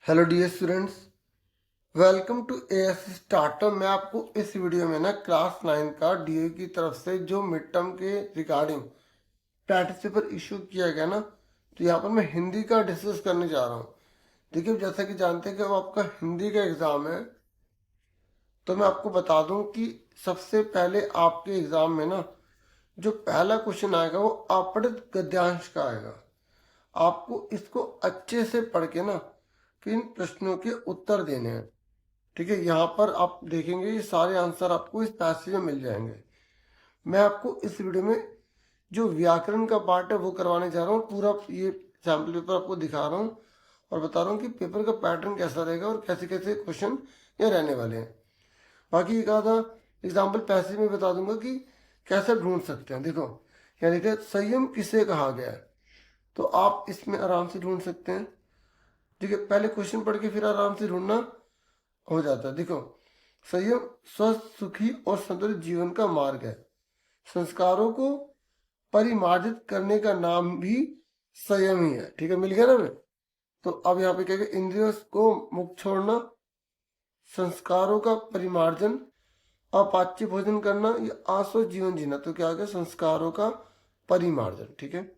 Hello dear students, welcome to AS startup. मैं आपको इस वीडियो में ना क्लास 9 का डीओ की तरफ से जो मिड टर्म के रिगार्डिंग प्रैक्टिस पेपर इशू किया गया ना, तो यहाँ पर मैं हिंदी का डिस्कस करने जा रहा हूँ। देखिए, जैसा कि जानते हैं कि अब आपका हिंदी का एग्ज़ाम है, तो मैं आपको बता दूं कि सबसे पहले आपके एग्ज़ाम में ना जो पहला क्वेश्चन आएगा वो अपठित गद्यांश का आएगा। आपको इसको अच्छे से पढ़ के ना इन प्रश्नों के उत्तर देने हैं। ठीक है, यहाँ पर आप देखेंगे ये सारे आंसर आपको इस पैसेज में मिल जाएंगे। मैं आपको इस वीडियो में जो व्याकरण का पार्ट है वो करवाने जा रहा हूँ। पूरा ये सैम्पल पेपर आपको दिखा रहा हूँ और बता रहा हूँ कि पेपर का पैटर्न कैसा रहेगा और कैसे कैसे क्वेश्चन ये रहने वाले हैं। बाकी एक आधा एग्जाम्पल पैसेज में बता दूंगा कि कैसे ढूंढ सकते हैं। देखो, यहाँ लिखा है संयम किसे कहा गया है, तो आप इसमें आराम से ढूंढ सकते हैं। ठीक है, पहले क्वेश्चन पढ़ के फिर आराम से ढूंढना हो जाता है। देखो, संयम स्वस्थ, सुखी और संतुलित जीवन का मार्ग है। संस्कारों को परिमार्जित करने का नाम भी संयम ही है। ठीक है, मिल गया ना हमें। तो अब यहाँ पे क्या है, इंद्रियों को मुक्त छोड़ना, संस्कारों का परिमार्जन, अपाच्य भोजन करना, या आस्वस्थ जीवन जीना। तो क्या आ गया, संस्कारों का परिमार्जन। ठीक है,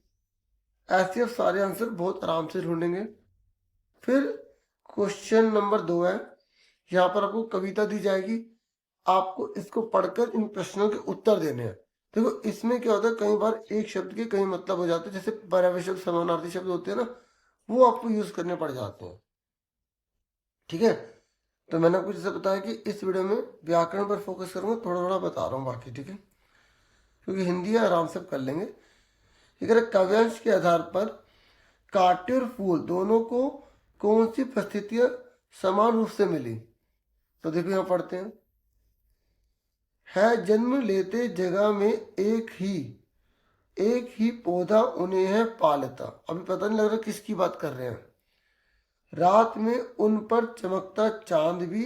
ऐसे अब सारे आंसर बहुत आराम से ढूंढेंगे। फिर क्वेश्चन नंबर 2 है, यहाँ पर आपको कविता दी जाएगी, आपको इसको पढ़कर इन प्रश्नों के उत्तर देने हैं। देखो, इसमें क्या होता है, कई बार एक शब्द के कई मतलब हो जाते हैं, जैसे पर्यायवाची शब्द, समानार्थी शब्द होते हैं ना, वो आपको यूज करने पड़ जाते हैं। ठीक है, तो मैंने आपको जैसे बताया कि इस वीडियो में व्याकरण पर फोकस करूंगा, थोड़ा थोड़ा बता रहा हूँ बाकी। ठीक है, क्योंकि हिंदी आराम से कर लेंगे। ठीक है, काव्यांश के आधार पर कांटे और फूल दोनों को कौन सी परिस्थितियां समान रूप से मिली। तो देखो, यहाँ पढ़ते हैं, है जन्म लेते जगह में एक ही पौधा उन्हें है पालता। अभी पता नहीं लग रहा किसकी बात कर रहे हैं। रात में उन पर चमकता चांद भी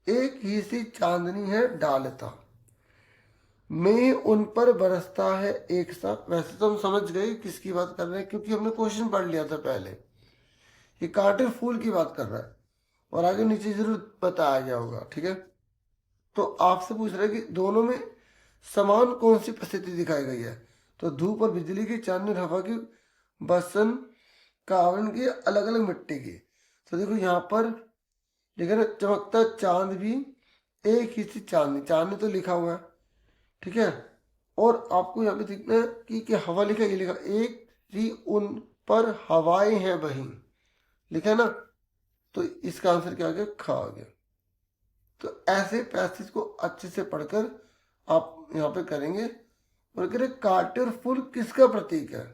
एक ही सी चांदनी है डालता। मैं उन पर बरसता है एक साथ। वैसे तो हम समझ गए किसकी बात कर रहे हैं, क्योंकि हमने क्वेश्चन पढ़ लिया था पहले। ये कांटे फूल की बात कर रहा है और आगे नीचे जरूर बताया गया होगा। ठीक है, तो आपसे पूछ रहे हैं कि दोनों में समान कौन सी परिस्थिति दिखाई गई है। तो धूप और बिजली की, चांदनी और हवा की, बसन का आवरण की, अलग अलग मिट्टी की। तो देखो, यहाँ पर लिखा ना, चमकता चांद भी एक ही सी चांदनी, चांदनी तो लिखा हुआ है। ठीक है, और आपको यहाँ पे दिखना है कि हवा लिखा है, ये लिखा एक ही उन पर हवाएं हैं बही, लिखा है ना। तो इसका आंसर क्या आ गया, खा आ गया। तो ऐसे पैसेज को अच्छे से पढ़कर आप यहाँ पे करेंगे। और कह रहे कांटे और फूल किसका प्रतीक है।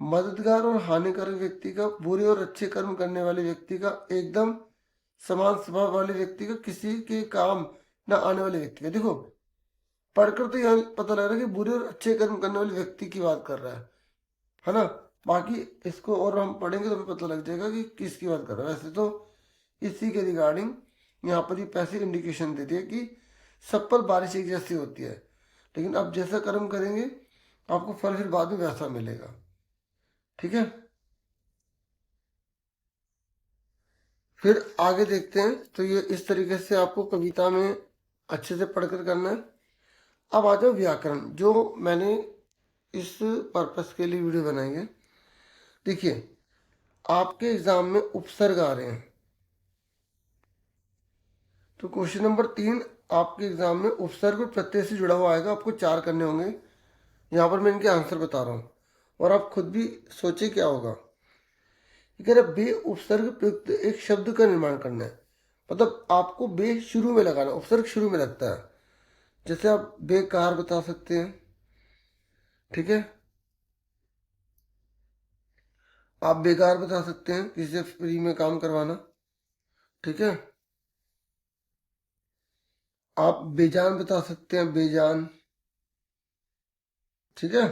मददगार और हानिकारक व्यक्ति का, बुरे और अच्छे कर्म करने वाले व्यक्ति का, एकदम समान स्वभाव वाले व्यक्ति का, किसी के काम न आने वाले व्यक्ति का। देखो, पढ़कर तो यहाँ पता लग रहा है कि बुरे और अच्छे कर्म करने वाले व्यक्ति की बात कर रहा है ना। बाकी इसको और हम पढ़ेंगे तो हमें पता लग जाएगा कि किसकी बात कर रहा है। वैसे तो इसी के रिगार्डिंग यहाँ पर ये पैसिव इंडिकेशन दे दिया कि सब पर बारिश एक जैसी होती है, लेकिन अब जैसा कर्म करेंगे आपको फल फिर बाद में वैसा मिलेगा। ठीक है, फिर आगे देखते हैं। तो ये इस तरीके से आपको कविता में अच्छे से पढ़कर करना है। अब आ जाओ व्याकरण, जो मैंने इस पर्पस के लिए वीडियो बनाई है। देखिए, आपके एग्जाम में उपसर्ग आ रहे हैं, तो क्वेश्चन नंबर 3 आपके एग्जाम में उपसर्ग और प्रत्यय से जुड़ा हुआ आएगा। आपको 4 करने होंगे। यहाँ पर मैं इनके आंसर बता रहा हूँ और आप खुद भी सोचिए क्या होगा। ये कह रहा, बे उपसर्ग प्रयुक्त एक शब्द का निर्माण करना है। मतलब आपको बे शुरू में लगाना, उपसर्ग शुरू में लगता है। जैसे आप बेकार बता सकते हैं। ठीक है, आप बेकार बता सकते हैं, किसी से फ्री में काम करवाना। ठीक है, आप बेजान बता सकते हैं, बेजान। ठीक है,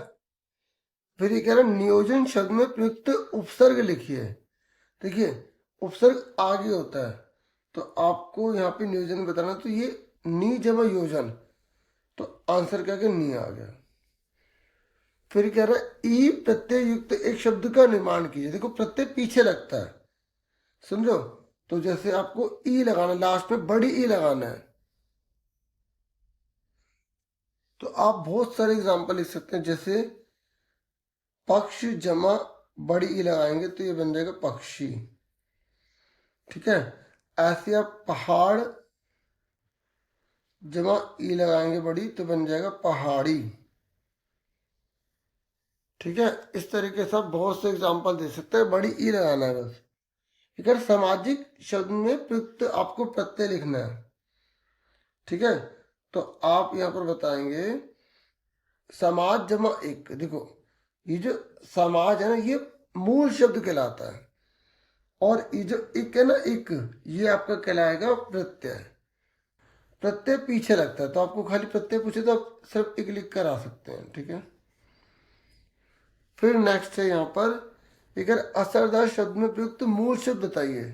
फिर ये कह रहा है नियोजन शब्द में प्रयुक्त उपसर्ग लिखिए। देखिए, उपसर्ग आगे होता है, तो आपको यहाँ पे नियोजन बताना। तो ये नी जमा योजन, तो आंसर क्या, नी आ गया। फिर कह रहा है ई प्रत्यय युक्त एक शब्द का निर्माण कीजिए। देखो, प्रत्यय पीछे लगता है, सुन रहे हो? तो जैसे आपको ई लगाना, लास्ट में बड़ी ई लगाना है, तो आप बहुत सारे एग्जांपल लिख सकते हैं। जैसे पक्ष जमा बड़ी ई लगाएंगे तो ये बन जाएगा पक्षी। ठीक है, ऐसे आप पहाड़ जमा ई लगाएंगे बड़ी तो बन जाएगा पहाड़ी। ठीक है, इस तरीके से आप बहुत से एग्जांपल दे सकते हैं, बड़ी ई लगाना है बस। अगर सामाजिक शब्द में प्रयुक्त आपको प्रत्यय लिखना है, ठीक है, तो आप यहां पर बताएंगे समाज जमा एक। देखो ये जो समाज है ना, ये मूल शब्द कहलाता है, और ये जो एक है ना, एक, ये आपका कहलाएगा प्रत्यय। प्रत्यय पीछे लगता है, तो आपको खाली प्रत्यय पूछे तो आप सिर्फ एक लिख कर आ सकते हैं। ठीक है, फिर नेक्स्ट है यहाँ पर, अगर असरदार शब्द में प्रयुक्त मूल शब्द बताइए।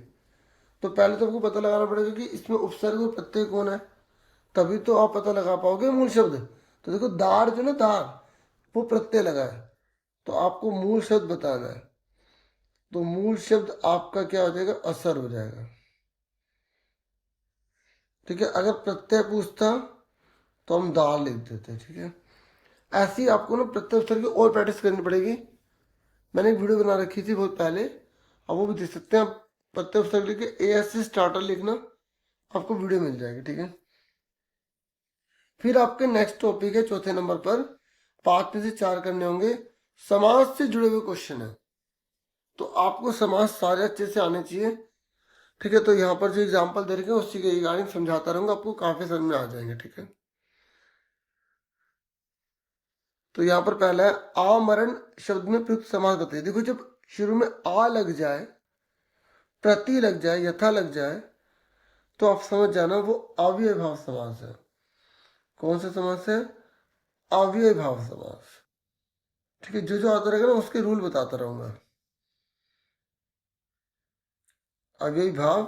तो पहले तो आपको पता लगाना पड़ेगा कि इसमें उपसर्ग और प्रत्यय कौन है, तभी तो आप पता लगा पाओगे मूल शब्द। तो देखो दार जो ना, दार वो प्रत्यय लगा है, तो आपको मूल शब्द बताना है। तो मूल शब्द आपका क्या हो जाएगा, असर हो जाएगा। ठीक है, अगर प्रत्यय पूछता तो हम दाल लिख देते। ठीक है, ऐसे ही आपको ना प्रत्यय उपसर्ग की और प्रैक्टिस करनी पड़ेगी। मैंने एक वीडियो बना रखी थी बहुत पहले, अब वो भी देख सकते हैं आप। प्रत्यय उपसर्ग लिख के ए एस स्टार्टर लिखना, आपको वीडियो मिल जाएगी। ठीक है, फिर आपके नेक्स्ट टॉपिक है चौथे नंबर पर, 5 में से 4 करने होंगे। समाज से जुड़े हुए क्वेश्चन है, तो आपको समाज सारे अच्छे से आने चाहिए। ठीक है, तो यहाँ पर जो एग्जाम्पल दे रखे हैं उसी के रिगार्डिंग समझाता रहूंगा, आपको काफी समझ में आ जाएंगे। ठीक है, तो यहाँ पर पहला है आमरण शब्द में प्रयुक्त समास बताइए। देखो जब शुरू में आ लग जाए, प्रति लग जाए, यथा लग जाए, तो आप समझ जाना वो अव्ययभाव समास है। कौन सा समास है, अव्ययभाव समास। ठीक है, जो जो आता रहेगा ना उसके रूल बताता रहूंगा। अव्ययभाव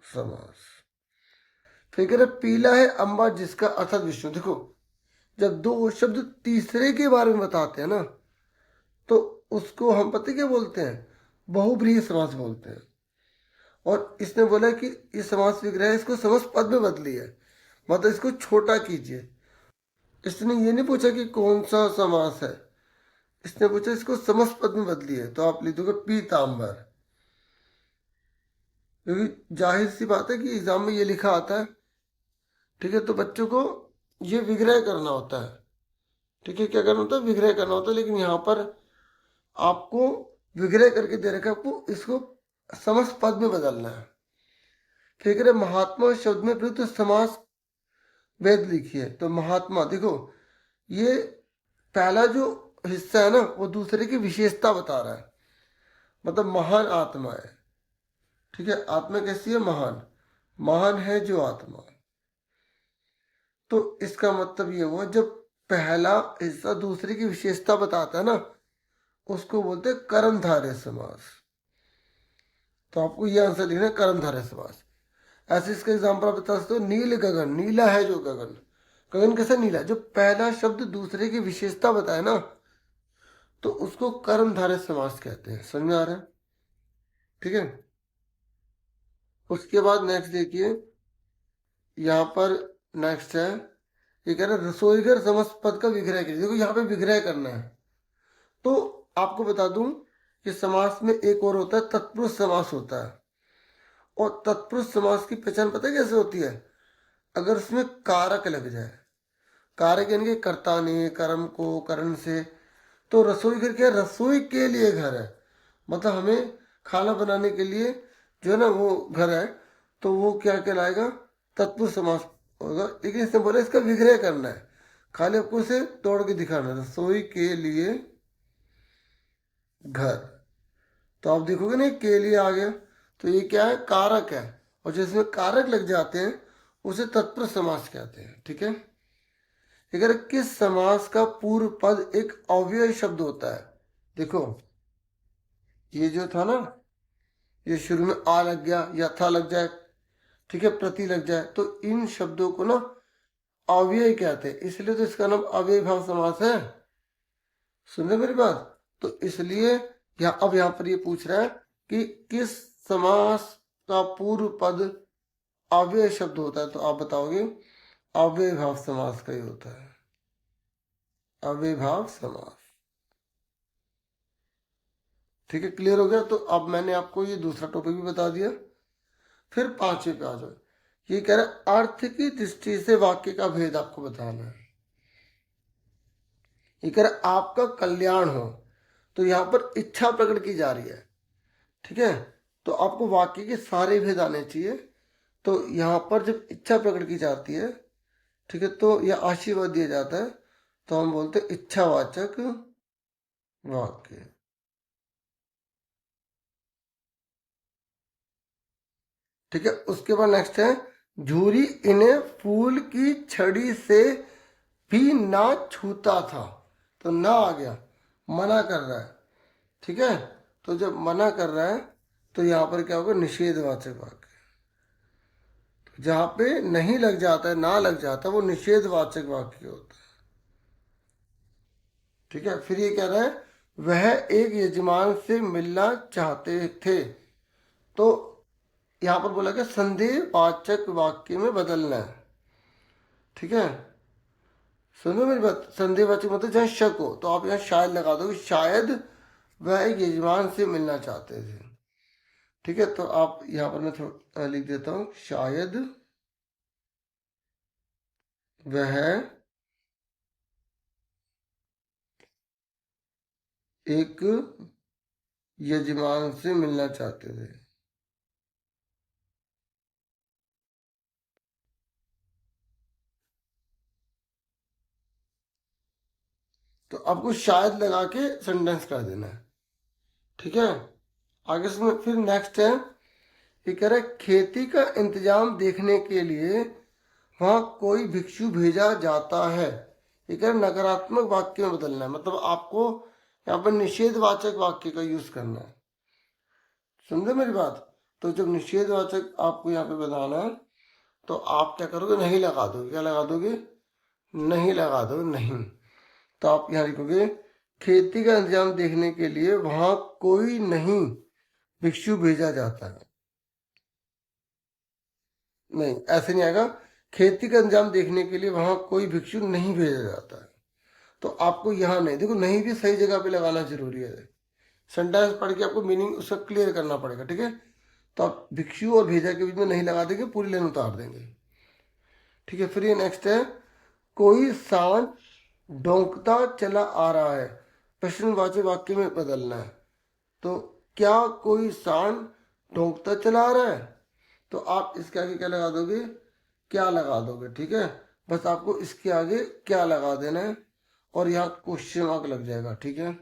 समास। फिर कह रहे पीला है अम्बा जिसका अर्थात विष्णु। देखो जब दो शब्द तीसरे के बारे में बताते हैं ना, तो उसको हम पता क्या बोलते हैं, बहुब्रीहि समास बोलते हैं। और इसने बोला कि ये समास विग्रह है, इसको समस्त पद में बदलिए, मतलब इसको छोटा कीजिए। इसने ये नहीं पूछा कि कौन सा समास है, इसने पूछा इसको समस्त पद में बदलिए, तो आप लिख दोगे पीताम्बर। क्योंकि जाहिर सी बात है कि एग्जाम में ये लिखा आता है। ठीक है, तो बच्चों को ये विग्रह करना होता है। ठीक है, क्या करना होता है, विग्रह करना होता है। लेकिन यहाँ पर आपको विग्रह करके दे रखा है, आपको इसको समस्त पद में बदलना है। फिर महात्मा शब्द में प्रयुक्त समास वेद लिखिए। तो महात्मा देखो, ये पहला जो हिस्सा है ना, वो दूसरे की विशेषता बता रहा है, मतलब महान आत्मा है। ठीक है, आत्मा कैसी है, महान, महान है जो आत्मा। तो इसका मतलब ये हुआ, जब पहला हिस्सा दूसरे की विशेषता बताता है ना, उसको बोलते हैं कर्मधारय समास। तो आपको ये आंसर लिखना है, कर्मधारय समास। ऐसे इसका एग्जाम्पल आप बता सकते हो, नील गगन, नीला है जो गगन, गगन कैसा नीला, जो पहला शब्द दूसरे की विशेषता बताए ना, तो उसको कर्मधारय समास कहते हैं। समझ में आ रहा है? ठीक है, उसके बाद नेक्स्ट देखिए, यहाँ पर नेक्स्ट है, ये कह रहे हैं रसोईघर समस्त पद का विग्रह कीजिए। देखो यहाँ पे विग्रह करना है। तो आपको बता दूं कि समास में एक और होता है, तत्पुरुष समास होता है। और तत्पुरुष समास की पहचान पता है कैसे होती है, अगर उसमें कारक लग जाए। कारक यानी कि कर्ता ने, कर्म को, करण से। तो रसोई घर क्या है, रसोई के लिए घर है, मतलब हमें खाना बनाने के लिए जो है ना वो घर है, तो वो क्या कहलाएगा, तत्पुरुष समास होगा। लेकिन इसने बोला इसका विग्रह करना है, खाली आपको इसे तोड़ के दिखाना है, रसोई के लिए घर। तो आप देखोगे ना के लिए आ गया, तो ये क्या है, कारक है। और जिसमें कारक लग जाते हैं उसे तत्पुरुष समास कहते हैं। ठीक है, अगर किस समास का पूर्व पद एक अव्यय शब्द होता है। देखो ये जो था ना, ये शुरू में आ लग गया, यथा लग जाए, ठीक है, प्रति लग जाए, तो इन शब्दों को ना अव्यय कहते हैं, इसलिए तो इसका नाम अव्यय भाव समास है। सुन रहे मेरी बात? तो इसलिए अब यहाँ पर ये पूछ रहा है कि किस समास का पूर्व पद अव्यय शब्द होता है, तो आप बताओगे अव्ययभाव समास का ही होता है, अव्ययभाव समास। ठीक है, क्लियर हो गया। तो अब मैंने आपको ये दूसरा टॉपिक भी बता दिया। फिर पांचवें पे आ जाओ। ये कह रहा है अर्थ की दृष्टि से वाक्य का भेद आपको बताना है। ये कह रहा है आपका कल्याण हो, तो यहाँ पर इच्छा प्रकट की जा रही है। ठीक है, तो आपको वाक्य के सारे भेद आने चाहिए। तो यहाँ पर जब इच्छा प्रकट की जाती है, ठीक है, तो यह आशीर्वाद दिया जाता है, तो हम बोलते हैं इच्छावाचक वाक्य। ठीक है, उसके बाद नेक्स्ट है झूरी इन्हें फूल की छड़ी से भी ना छूता था, तो ना आ गया, मना कर रहा है। ठीक है, तो जब मना कर रहा है तो यहाँ पर क्या होगा, निषेधवाचक वाक्य। तो जहाँ पे नहीं लग जाता है, ना लग जाता है, वो निषेधवाचक वाक्य होता है। ठीक है, फिर ये कह रहा है वह एक यजमान से मिलना चाहते थे, तो यहाँ पर बोला गया संदेहवाचक वाक्य में बदलना है। ठीक है, सुनो मेरी बात, संदेहवाचक मतलब जहाँ शक हो, तो आप यहाँ शायद लगा दो, शायद वह एक यजमान से मिलना चाहते थे। ठीक है, तो आप यहाँ पर मैं थोड़ा लिख देता हूँ, शायद वह एक यजमान से मिलना चाहते थे। तो आपको शायद लगा के सेंटेंस कर देना है। ठीक है, आगे से फिर नेक्स्ट है, ये कह रहा है खेती का इंतजाम देखने के लिए वहां कोई भिक्षु भेजा जाता है। ये कह रहा है नकारात्मक वाक्य में बदलना है, मतलब आपको यहाँ पर निषेधवाचक वाक्य का यूज करना है। समझे मेरी बात? तो जब निषेधवाचक आपको यहाँ पे बताना है, तो आप क्या करोगे, नहीं लगा दोगे। क्या लगा दोगे? नहीं लगा दो, नहीं। तो आप यहाँ लिखोगे खेती का इंतजाम देखने के लिए वहां कोई नहीं भिक्षु भेजा जाता है। नहीं, ऐसे नहीं आएगा। खेती का इंतजाम देखने के लिए वहां कोई भिक्षु नहीं भेजा जाता है। तो आपको यहाँ नहीं, देखो नहीं भी सही जगह पे लगाना जरूरी है। सेंटेंस पढ़ के आपको मीनिंग उसका क्लियर करना पड़ेगा। ठीक है, तो आप भिक्षु और भेजा के बीच में नहीं लगा देंगे, पूरी लाइन उतार देंगे। ठीक है, फिर ये नेक्स्ट है कोई सांड डोंकता चला आ रहा है, प्रश्नवाचक वाक्य में बदलना है। तो क्या कोई सांड डोंकता चला आ रहा है, तो आप इसके आगे क्या लगा दोगे, क्या लगा दोगे। ठीक है, बस आपको इसके आगे क्या लगा देना है, और यहाँ क्वेश्चन मार्क लग जाएगा। ठीक है,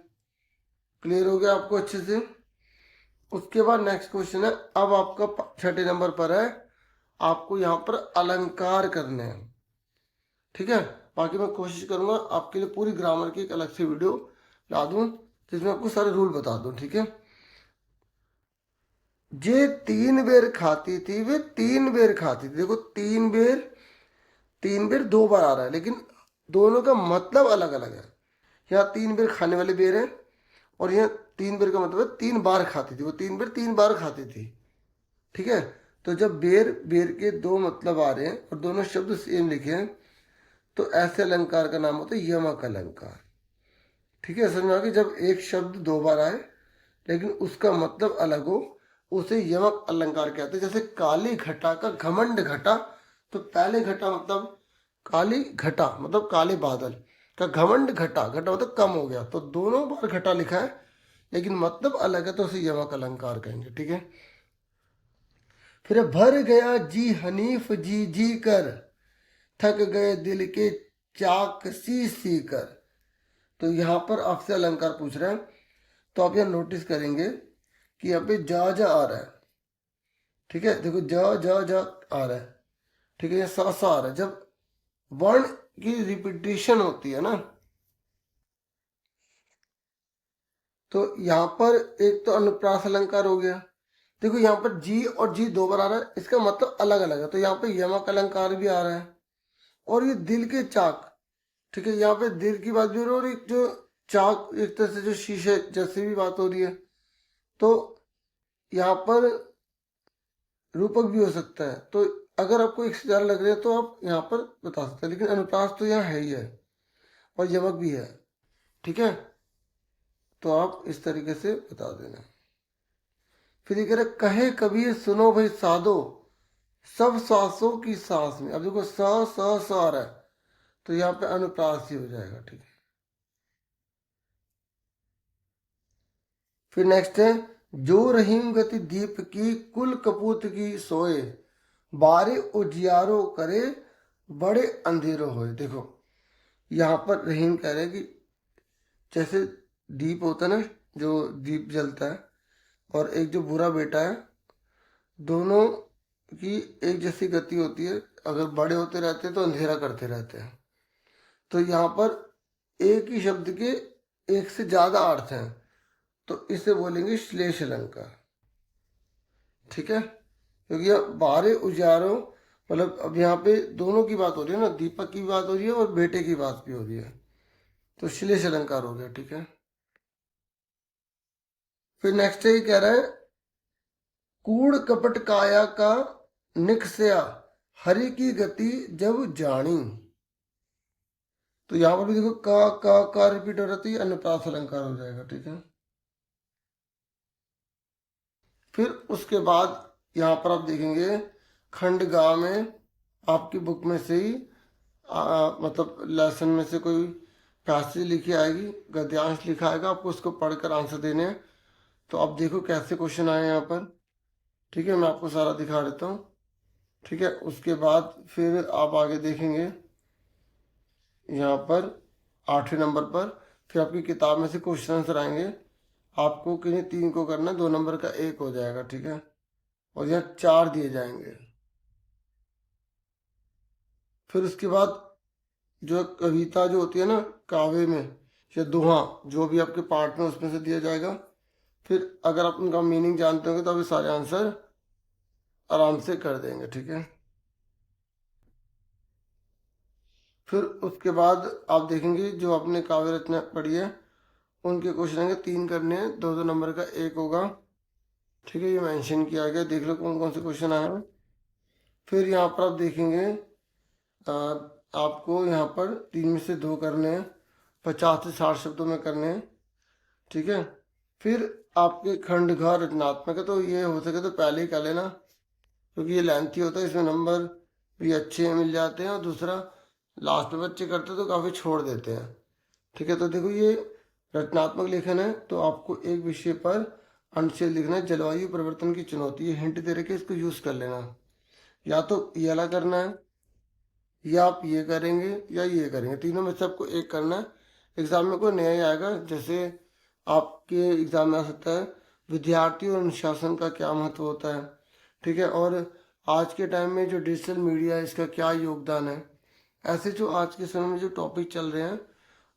क्लियर हो गया आपको अच्छे से? उसके बाद नेक्स्ट क्वेश्चन है, अब आपका छठे नंबर पर है, आपको यहाँ पर अलंकार करने हैं। ठीक है, बाकी मैं कोशिश करूंगा आपके लिए पूरी ग्रामर की एक अलग से वीडियो ला दूं, जिसमें आपको सारे रूल बता दूं। ठीक है, जे 3 बेर खाती थी, वे 3 बेर खाती थी। देखो 3 बेर, 3 बेर 2 बार आ रहा है, लेकिन दोनों का मतलब अलग अलग है। यहाँ 3 बेर खाने वाले बेर है, और यहाँ 3 बेर का मतलब है 3 बार खाती थी, वो 3 बेर 3 बार खाती थी। ठीक है, तो जब बेर बेर के दो मतलब आ रहे हैं और दोनों शब्द सेम लिखे हैं, तो ऐसे अलंकार का नाम होता है यमक अलंकार। ठीक है, समझ में आ गया? जब एक शब्द 2 बार आए लेकिन उसका मतलब अलग हो, उसे यमक अलंकार कहते हैं। जैसे काली घटा का घमंड घटा, तो पहले घटा मतलब काली घटा मतलब काले बादल का, घमंड घटा, घटा मतलब कम हो गया, तो दोनों बार घटा लिखा है लेकिन मतलब अलग है, तो उसे यमक अलंकार कहेंगे। ठीक है, फिर भर गया जी हनीफ जी जी कर, थक गए दिल के चाक सी सी कर। तो यहाँ पर आपसे अलंकार पूछ रहा है, तो आप यहाँ नोटिस करेंगे कि यहाँ पे जा जा आ रहा है। ठीक है, देखो जा जा जा आ रहा है। ठीक है, यहाँ सा सा आ रहा है। जब वर्ण की रिपीटेशन होती है ना, तो यहाँ पर एक तो अनुप्रास अलंकार हो गया। देखो यहाँ पर जी और जी 2 बार आ रहा है, इसका मतलब अलग अलग है, तो यहाँ पे यमक अलंकार भी आ रहा है। और ये दिल के चाक, ठीक है, यहाँ पे दिल की बात भी हो रही है, और एक जो चाक एक तरह से जो शीशे जैसी भी बात हो रही है। तो यहाँ पर रूपक भी हो सकता है। तो अगर आपको एक से ज़्यादा लग रहे हैं तो आप यहाँ पर बता सकते हैं, लेकिन अनुप्रास तो यहाँ है ही है और यमक भी है। ठीक है, तो आप इस तरीके से बता देना। फिर ये कह रहे कहे कबीर सुनो भाई साधो सब सांसों की सांस में। अब देखो स आ रहा है तो यहाँ पे अनुप्रास ही हो जाएगा। ठीक है, फिर नेक्स्ट है जो रहीम गति दीप की कुल कपूत की सोए बारे उजियारो करे बड़े अंधेरो होए। देखो यहाँ पर रहीम कह रहे हैं कि जैसे दीप होता है ना, जो दीप जलता है, और एक जो बुरा बेटा है, दोनों की एक जैसी गति होती है। अगर बड़े होते रहते हैं तो अंधेरा करते रहते हैं। तो यहाँ पर एक ही शब्द के एक से ज्यादा अर्थ हैं, तो इसे बोलेंगे श्लेष अलंकार। ठीक है, क्योंकि यह बारे उजारों मतलब अब यहाँ पे दोनों की बात हो रही है ना, दीपक की बात हो रही है और बेटे की बात भी हो रही है, तो श्लेष अलंकार हो गया। ठीक है, फिर नेक्स्ट ये कह रहा है कूड़ कपट काया का निकसया हरि की गति जब जानी। तो यहां पर भी देखो का रिपीट हो रही है, अनुप्रास अलंकार हो जाएगा। ठीक है, फिर उसके बाद यहाँ पर आप देखेंगे खंड गा में आपकी बुक में से ही मतलब लेसन में से कोई पैसेज लिखी आएगी, गद्यांश लिखा आएगा, आपको उसको पढ़कर आंसर देने हैं। तो आप देखो कैसे क्वेश्चन आए यहाँ पर। ठीक है, मैं आपको सारा दिखा देता हूँ। ठीक है, उसके बाद फिर आप आगे देखेंगे यहाँ पर 8वें नंबर पर फिर आपकी किताब में से क्वेश्चन आंसर आएंगे। आपको किन्हीं 3 को करना है, 2 नंबर का 1 हो जाएगा। ठीक है, और यहाँ 4 दिए जाएंगे। फिर उसके बाद जो कविता जो होती है ना काव्य में या दोहा, जो भी आपके पार्ट में उसमें से दिया जाएगा। फिर अगर आप उनका मीनिंग जानते होंगे तो आप ये सारे आंसर आराम से कर देंगे। ठीक है, फिर उसके बाद आप देखेंगे जो आपने काव्य रचना पढ़ी है उनके क्वेश्चन आएंगे, 3 करने हैं, 2 नंबर का 1 होगा। ठीक है, ये मेंशन किया गया, देख लो कौन कौन से क्वेश्चन आए हैं। फिर यहाँ पर आप देखेंगे आ, आपको यहाँ पर 3 में से 2 करने हैं, 50 से 60 शब्दों में करने हैं। ठीक है, फिर आपके खंड घ रचनात्मक है, तो ये हो सके तो पहले ही कर लेना, क्योंकि ये लेंथी होता है, इसमें नंबर भी अच्छे मिल जाते हैं, और दूसरा लास्ट में बच्चे करते हैं तो काफ़ी छोड़ देते हैं। ठीक है, तो देखो ये रचनात्मक लेखन है, तो आपको एक विषय पर अनुच्छेद लिखना है, जलवायु परिवर्तन की चुनौती। ये हिंट दे रखे, इसको यूज कर लेना। या तो ये वाला करना है, या आप ये करेंगे, या ये करेंगे, तीनों में से आपको एक करना है। एग्जाम में कोई नया ही आएगा, जैसे आपके एग्जाम में आ सकता है विद्यार्थी और अनुशासन का क्या महत्व होता है। ठीक है, और आज के टाइम में जो डिजिटल मीडिया है इसका क्या योगदान है। ऐसे जो आज के समय में जो टॉपिक चल रहे हैं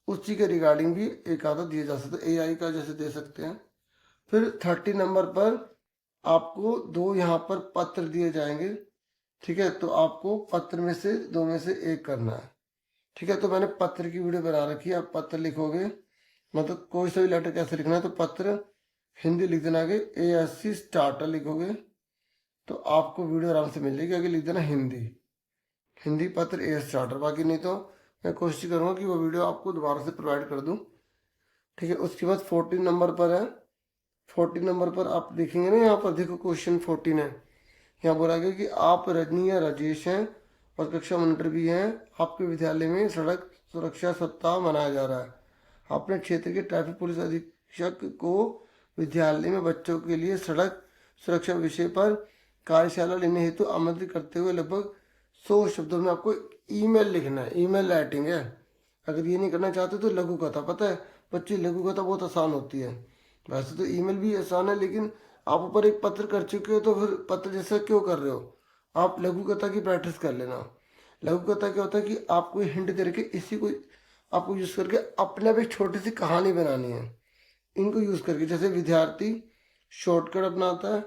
उसी के रिगार्डिंग भी एक आधा दिया जा सकता है, एआई का जैसे दे सकते हैं। फिर 30 नंबर पर आपको 2 यहाँ पर पत्र दिए जाएंगे। ठीक है, तो आपको पत्र में से 2 में से 1 करना है। ठीक है, तो मैंने पत्र की वीडियो बना रखी है, आप पत्र लिखोगे, मतलब कोई सा भी लेटर कैसे लिखना है, तो पत्र हिंदी लिख देना, आगे ASC स्टार्टर लिखोगे तो आपको वीडियो आराम से मिल जाएगी। आगे लिख देना हिंदी, हिंदी पत्र ए स्टार्टर। बाकी नहीं तो मैं कोशिश करूँगा कि वो वीडियो आपको दोबारा से प्रोवाइड कर दूँ। ठीक है, उसके बाद 14 नंबर पर है। 14 नंबर पर आप देखेंगे ना, यहाँ पर देखो क्वेश्चन 14 है। यहाँ बोला गया कि आप रजनी या राजेश हैं और कक्षा मॉनिटर भी हैं, आपके विद्यालय में सड़क सुरक्षा सप्ताह मनाया जा रहा है। अपने क्षेत्र के ट्रैफिक पुलिस अधीक्षक को विद्यालय में बच्चों के लिए सड़क सुरक्षा विषय पर कार्यशाला लेने हेतु आमंत्रित करते हुए लगभग 100 शब्दों में आपको ईमेल लिखना है। ईमेल राइटिंग है, अगर ये नहीं करना चाहते तो लघु कथा। पता है बच्चे, लघु कथा बहुत आसान होती है। वैसे तो ईमेल भी आसान है, लेकिन आप ऊपर एक पत्र कर चुके हो तो फिर पत्र जैसा क्यों कर रहे हो। आप लघु कथा की प्रैक्टिस कर लेना। लघु कथा क्या होता है कि आपको हिंट दे रखे, इसी को आपको यूज करके अपने आप एक छोटी सी कहानी बनानी है। इनको यूज करके, जैसे विद्यार्थी शॉर्टकट अपनाता है,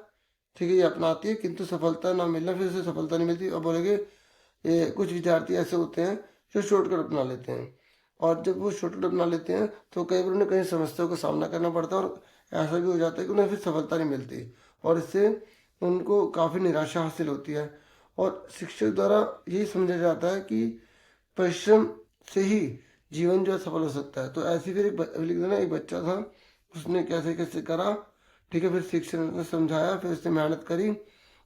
ठीक है, ये अपनाती है, किंतु सफलता ना मिलना, फिर उसे सफलता नहीं मिलती। और बोलेंगे ये कुछ विद्यार्थी ऐसे होते हैं जो शॉर्टकट अपना लेते हैं, और जब वो शॉर्टकट अपना लेते हैं तो कई बार उन्हें कई समस्याओं का सामना करना पड़ता है, और ऐसा भी हो जाता है कि उन्हें फिर सफलता नहीं मिलती, और इससे उनको काफ़ी निराशा हासिल होती है। और शिक्षक द्वारा यही समझा जाता है कि परिश्रम से ही जीवन जो है सफल हो सकता है। तो ऐसे फिर लिख देना, एक बच्चा था, उसने कैसे कैसे करा, ठीक है, फिर शिक्षक ने समझाया, फिर उसने मेहनत करी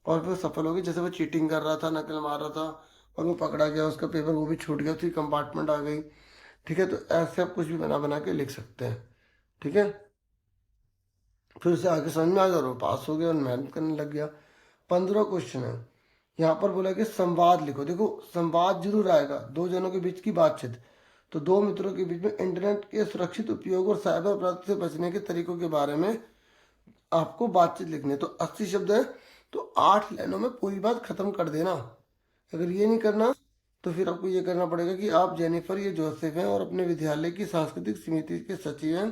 और फिर सफल हो गई। जैसे वो चीटिंग कर रहा था, नकल मार रहा था और वो पकड़ा गया, उसका पेपर वो भी छूट गया, उसकी कंपार्टमेंट आ गई, ठीक है। तो ऐसे आप कुछ भी बना बना के लिख सकते हैं, ठीक है। फिर उसे आगे समझ में आ गया और वो पास हो गया और मेहनत करने लग गया। 15 क्वेश्चन है। यहाँ पर बोला कि संवाद लिखो। देखो संवाद जरूर आएगा, दो जनों के बीच की बातचीत। तो दो मित्रों के बीच में इंटरनेट के सुरक्षित उपयोग और साइबर अपराध से बचने के तरीकों के बारे में आपको बातचीत लिखनी है। तो 80 शब्द है, तो 8 लाइनों में पूरी बात खत्म कर देना। अगर ये नहीं करना तो फिर आपको ये करना पड़ेगा कि आप जेनिफर ये जोसेफ हैं और अपने विद्यालय की सांस्कृतिक समिति के सचिव हैं।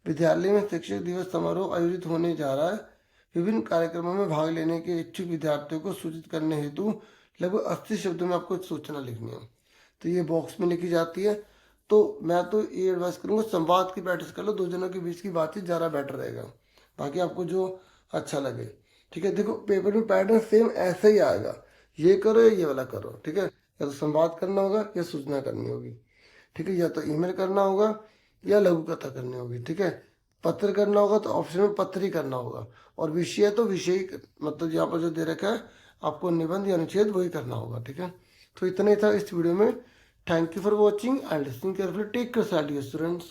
विद्यालय में शिक्षक दिवस समारोह आयोजित होने जा रहा है। विभिन्न कार्यक्रमों में भाग लेने के इच्छुक विद्यार्थियों को सूचित करने हेतु लगभग 80 शब्दों में आपको सूचना लिखनी है। तो ये बॉक्स में लिखी जाती है। तो मैं तो ये एडवाइस करूँगा, संवाद की प्रैक्टिस कर लो, दो जनों के बीच की बातचीत ज़्यादा बेटर रहेगा, बाकी आपको जो अच्छा लगे, ठीक है। देखो पेपर में पैटर्न सेम ऐसे ही आएगा, ये करो या ये वाला करो, ठीक है। या तो संवाद करना होगा या सूचना करनी होगी, ठीक है। या तो ईमेल करना होगा या लघु कथा करनी होगी, ठीक है। पत्र करना होगा तो ऑप्शन में पत्र ही करना होगा। और विषय तो विषय मतलब यहाँ पर जो दे रखा है आपको निबंध या अनुच्छेद वही करना होगा, ठीक है। तो इतना ही था इस वीडियो में। Thank you for watching and listening carefully. Take care students.